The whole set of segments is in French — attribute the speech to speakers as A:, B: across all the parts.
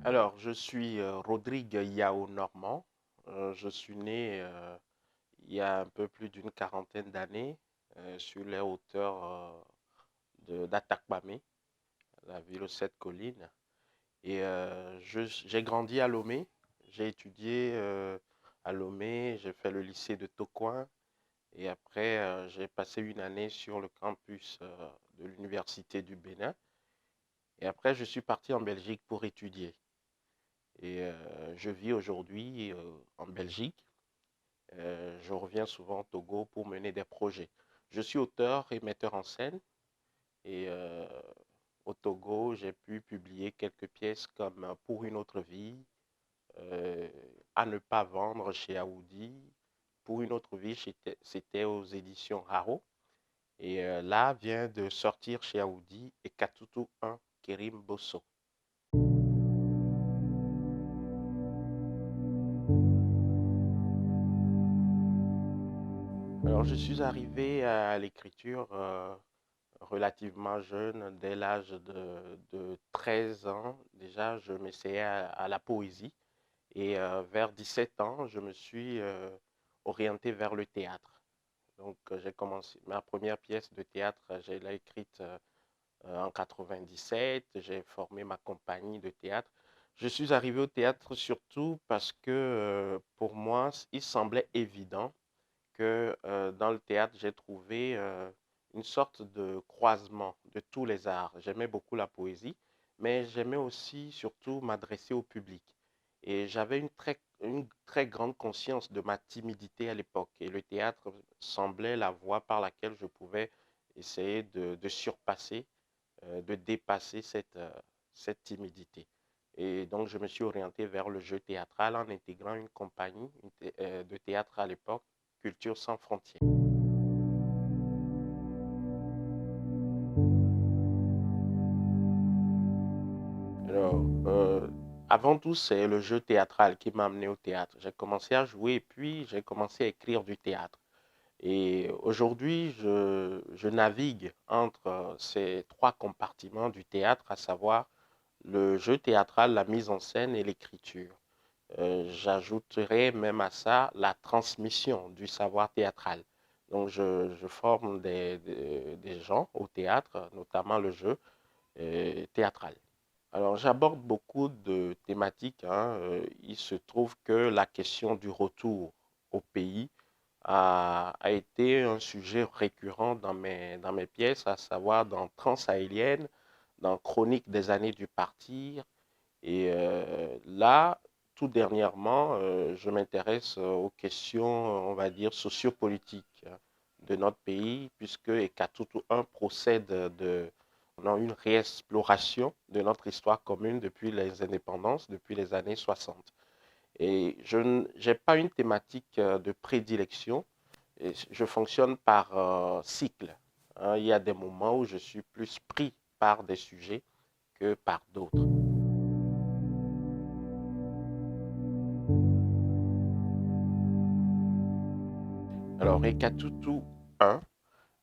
A: Alors, je suis Rodrigue Yao Normand. Je suis né il y a un peu plus d'une quarantaine d'années sur les hauteurs d'Atakpamé, la ville aux sept collines. Et j'ai grandi à Lomé. J'ai étudié à Lomé. J'ai fait le lycée de Tokoin. Et après, j'ai passé une année sur le campus de l'Université du Bénin. Et après, je suis parti en Belgique pour étudier. Et je vis aujourd'hui en Belgique. Je reviens souvent au Togo pour mener des projets. Je suis auteur et metteur en scène et au Togo, j'ai pu publier quelques pièces comme Pour une autre vie, euh, À ne pas vendre chez Aoudi. Pour une autre vie, c'était aux éditions Raro. Et là vient de sortir chez Aoudi et Katutu 1, Kérim Bosso. Alors, je suis arrivé à l'écriture relativement jeune, dès l'âge de 13 ans. Déjà, je m'essayais à la poésie. Et vers 17 ans, je me suis orienté vers le théâtre. Donc, j'ai commencé ma première pièce de théâtre, je l'ai écrite en 97. J'ai formé ma compagnie de théâtre. Je suis arrivé au théâtre surtout parce que pour moi, il semblait évident que dans le théâtre, j'ai trouvé une sorte de croisement de tous les arts. J'aimais beaucoup la poésie, mais j'aimais aussi surtout m'adresser au public. Et j'avais une très grande conscience de ma timidité à l'époque. Et le théâtre semblait la voie par laquelle je pouvais essayer de surpasser, de dépasser cette timidité. Et donc, je me suis orienté vers le jeu théâtral en intégrant une compagnie de théâtre à l'époque, Culture sans frontières. Alors, avant tout, c'est le jeu théâtral qui m'a amené au théâtre. J'ai commencé à jouer et puis j'ai commencé à écrire du théâtre. Et aujourd'hui, je navigue entre ces trois compartiments du théâtre, à savoir le jeu théâtral, la mise en scène et l'écriture. J'ajouterai même à ça la transmission du savoir théâtral. Donc, je forme des gens au théâtre, notamment le jeu théâtral. Alors, j'aborde beaucoup de thématiques, hein. Il se trouve que la question du retour au pays a été un sujet récurrent dans mes pièces, à savoir dans Transsahélienne, dans Chronique des années du partir. Et là, tout dernièrement, je m'intéresse aux questions, on va dire, sociopolitiques hein, de notre pays, puisque Ekatutu 1 procède on a une réexploration de notre histoire commune depuis les indépendances, depuis les années 60. Et je n'ai pas une thématique de prédilection, et je fonctionne par cycle. Hein. Il y a des moments où je suis plus pris par des sujets que par d'autres. Alors, Ekatutu 1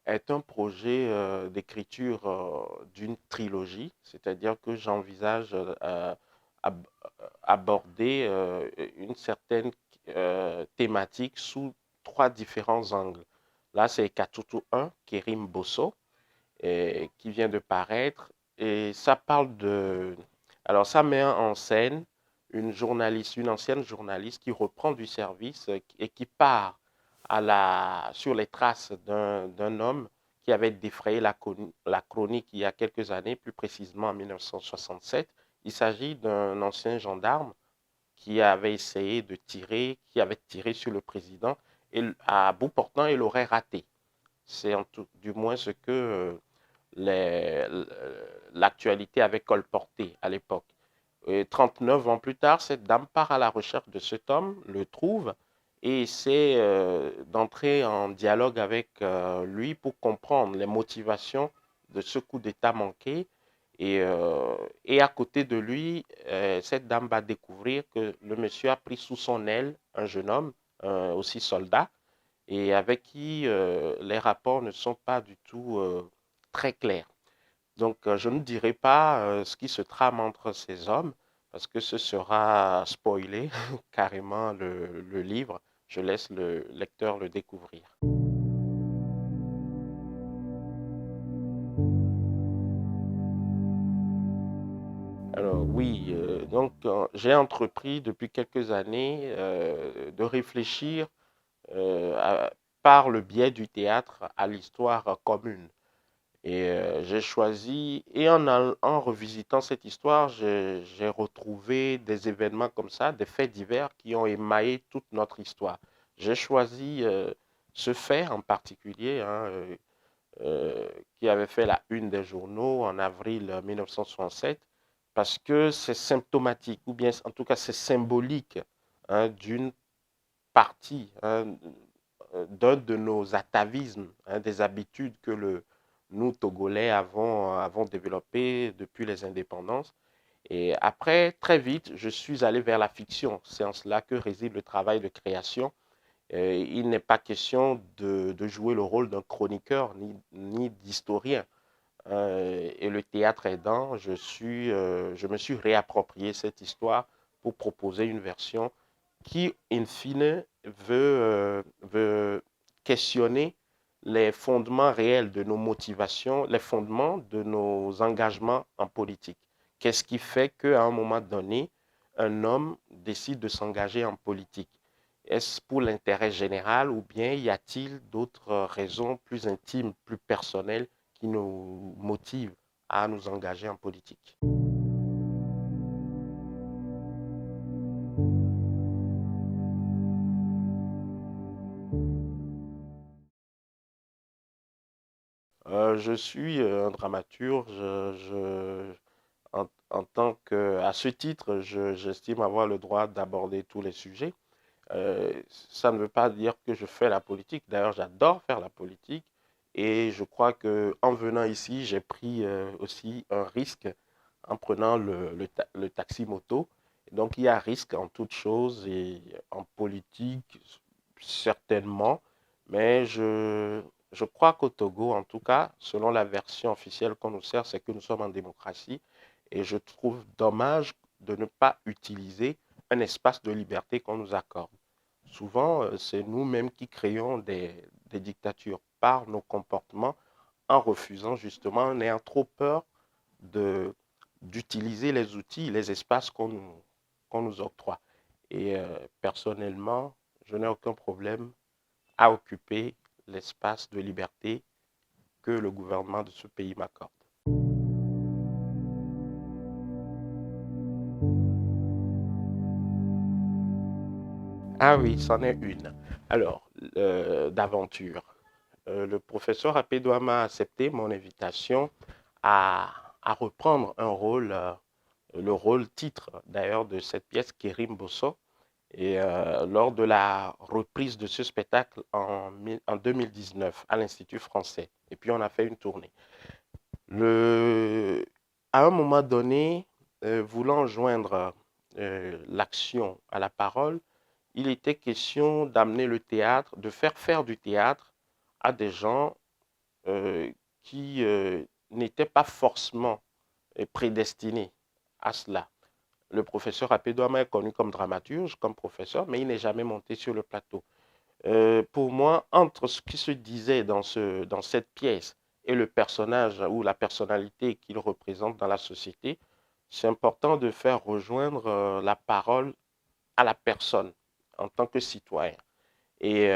A: est un projet d'écriture d'une trilogie, c'est-à-dire que j'envisage ab aborder une certaine thématique sous trois différents angles. Là, c'est Ekatutu 1, Kérim Bosso, qui vient de paraître, et ça parle de... Alors, ça met en scène une journaliste, une ancienne journaliste qui reprend du service et qui part sur les traces d'un homme qui avait défrayé la chronique il y a quelques années, plus précisément en 1967. Il s'agit d'un ancien gendarme qui avait essayé de tirer, qui avait tiré sur le président et à bout portant, il aurait raté. C'est du moins ce que l'actualité avait colporté à l'époque. Et 39 ans plus tard, cette dame part à la recherche de cet homme, le trouve et essaie d'entrer en dialogue avec lui pour comprendre les motivations de ce coup d'État manqué. Et à côté de lui, cette dame va découvrir que le monsieur a pris sous son aile un jeune homme, aussi soldat, et avec qui les rapports ne sont pas du tout très clairs. Donc, je ne dirai pas ce qui se trame entre ces hommes, parce que ce sera spoiler carrément le livre. Je laisse le lecteur le découvrir. Alors oui, j'ai entrepris depuis quelques années de réfléchir euh, à- par le biais du théâtre à l'histoire commune. Et j'ai choisi, et en revisitant cette histoire, j'ai retrouvé des événements comme ça, des faits divers qui ont émaillé toute notre histoire. J'ai choisi ce fait en particulier, hein, qui avait fait la une des journaux en avril 1967, parce que c'est symptomatique, ou bien en tout cas c'est symbolique, hein, d'une partie, hein, d'un de nos atavismes, hein, des habitudes que nous, Togolais, avons développées depuis les indépendances. Et après, très vite, je suis allé vers la fiction. C'est en cela que réside le travail de création. Il n'est pas question de jouer le rôle d'un chroniqueur ni d'historien. Et le théâtre aidant, je me suis réapproprié cette histoire pour proposer une version qui, in fine, veut questionner les fondements réels de nos motivations, les fondements de nos engagements en politique. Qu'est-ce qui fait qu'à un moment donné, un homme décide de s'engager en politique? Est-ce pour l'intérêt général ou bien y a-t-il d'autres raisons plus intimes, plus personnelles qui nous motivent à nous engager en politique? Je suis un dramaturge. En tant que, à ce titre, j'estime avoir le droit d'aborder tous les sujets. Ça ne veut pas dire que je fais la politique. D'ailleurs, j'adore faire la politique. Et je crois que en venant ici, j'ai pris aussi un risque en prenant le taxi moto. Donc, il y a risque en toute chose et en politique, certainement. Mais je crois qu'au Togo, en tout cas, selon la version officielle qu'on nous sert, c'est que nous sommes en démocratie. Et je trouve dommage de ne pas utiliser un espace de liberté qu'on nous accorde. Souvent, c'est nous-mêmes qui créons des dictatures par nos comportements en refusant justement, en ayant trop peur de, d'utiliser les outils, les espaces qu'on nous octroie. Et personnellement, je n'ai aucun problème à occuper l'espace de liberté que le gouvernement de ce pays m'accorde. Ah oui, c'en est une. Alors, d'aventure. Le professeur Apédoama a accepté mon invitation à reprendre un rôle, le rôle titre d'ailleurs de cette pièce Kérim Bosso. Et lors de la reprise de ce spectacle en 2019 à l'Institut français. Et puis on a fait une tournée. Le, à un moment donné, voulant joindre l'action à la parole, il était question d'amener le théâtre, de faire du théâtre à des gens euh, qui n'étaient pas forcément prédestinés à cela. Le professeur Apédoama est connu comme dramaturge, comme professeur, mais il n'est jamais monté sur le plateau. Pour moi, entre ce qui se disait dans cette pièce et le personnage ou la personnalité qu'il représente dans la société, c'est important de faire rejoindre la parole à la personne en tant que citoyen. Et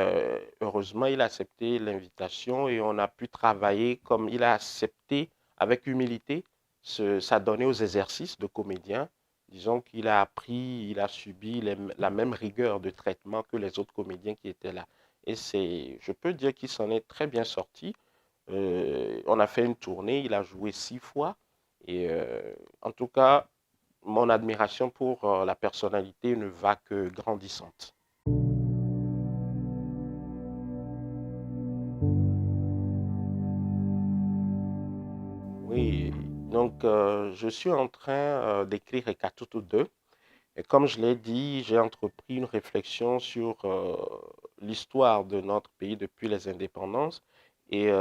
A: heureusement, il a accepté l'invitation et on a pu travailler comme il a accepté avec humilité s'adonner aux exercices de comédien. Disons qu'il a appris, il a subi la même rigueur de traitement que les autres comédiens qui étaient là. Et je peux dire qu'il s'en est très bien sorti. On a fait une tournée, il a joué 6 fois. Et en tout cas, mon admiration pour la personnalité ne va que grandissante. Oui, donc je suis en train d'écrire Ekatutu 2. Et comme je l'ai dit, j'ai entrepris une réflexion sur l'histoire de notre pays depuis les indépendances. Et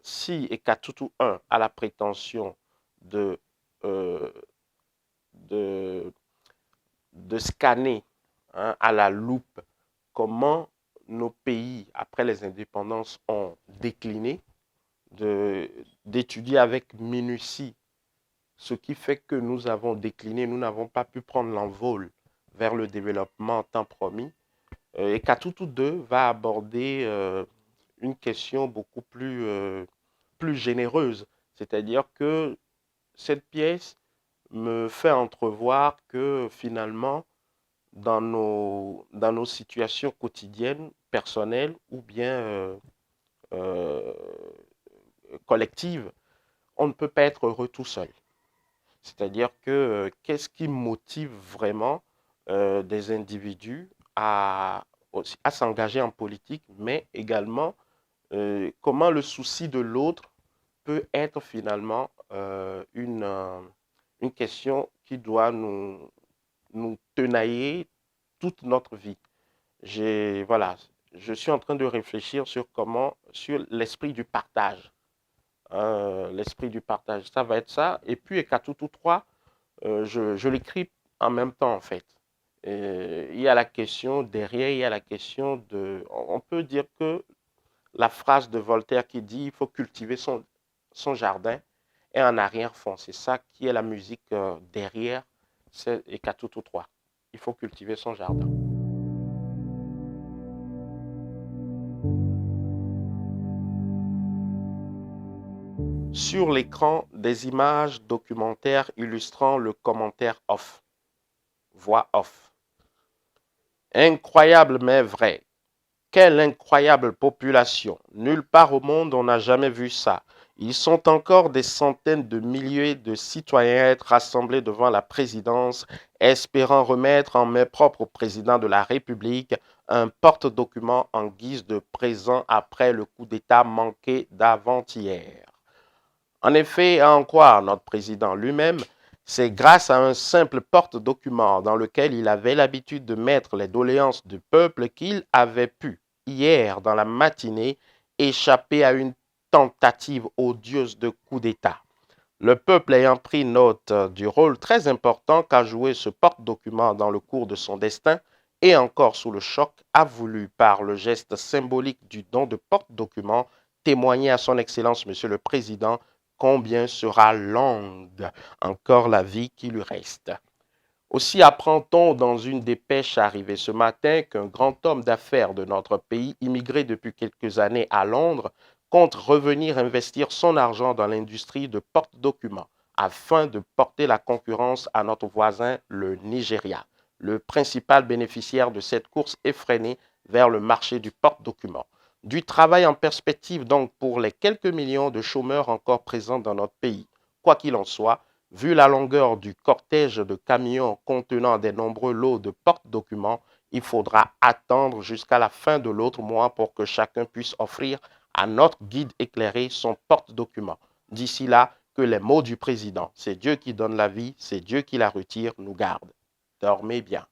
A: si Ekatutu 1 a la prétention de, euh, de, de scanner hein, à la loupe comment nos pays, après les indépendances, ont décliné, d'étudier avec minutie ce qui fait que nous avons décliné, nous n'avons pas pu prendre l'envol vers le développement tant promis, et Katutu 2 va aborder une question beaucoup plus généreuse, c'est-à-dire que cette pièce me fait entrevoir que finalement, dans nos situations quotidiennes, personnelles ou bien euh, collectives, on ne peut pas être heureux tout seul. C'est-à-dire que qu'est-ce qui motive vraiment des individus à s'engager en politique, mais également comment le souci de l'autre peut être finalement une question qui doit nous tenailler toute notre vie. Voilà, je suis en train de réfléchir sur l'esprit du partage. L'esprit du partage, ça va être ça. Et puis, Ekatutu 3, je l'écris en même temps, en fait. Et il y a la question derrière, il y a la question de... On peut dire que la phrase de Voltaire qui dit il faut cultiver son jardin est en arrière-fond. C'est ça qui est la musique derrière, c'est Ekatutu 3. Il faut cultiver son jardin. Sur l'écran, des images documentaires illustrant le commentaire off, voix off. Incroyable mais vrai. Quelle incroyable population. Nulle part au monde on n'a jamais vu ça. Ils sont encore des centaines de milliers de citoyens à être rassemblés devant la présidence, espérant remettre en main propre au président de la République un porte-document en guise de présent après le coup d'État manqué d'avant-hier. En effet, à en croire notre président lui-même, c'est grâce à un simple porte-document dans lequel il avait l'habitude de mettre les doléances du peuple qu'il avait pu, hier dans la matinée, échapper à une tentative odieuse de coup d'État. Le peuple ayant pris note du rôle très important qu'a joué ce porte-document dans le cours de son destin, et encore sous le choc, a voulu, par le geste symbolique du don de porte-document, témoigner à son Excellence, Monsieur le Président, combien sera longue encore la vie qui lui reste. Aussi apprend-on dans une dépêche arrivée ce matin qu'un grand homme d'affaires de notre pays, immigré depuis quelques années à Londres, compte revenir investir son argent dans l'industrie de porte-documents afin de porter la concurrence à notre voisin, le Nigeria, le principal bénéficiaire de cette course effrénée vers le marché du porte-documents. Du travail en perspective donc pour les quelques millions de chômeurs encore présents dans notre pays. Quoi qu'il en soit, vu la longueur du cortège de camions contenant des nombreux lots de porte-documents, il faudra attendre jusqu'à la fin de l'autre mois pour que chacun puisse offrir à notre guide éclairé son porte-document. D'ici là, que les mots du président, c'est Dieu qui donne la vie, c'est Dieu qui la retire, nous garde. Dormez bien.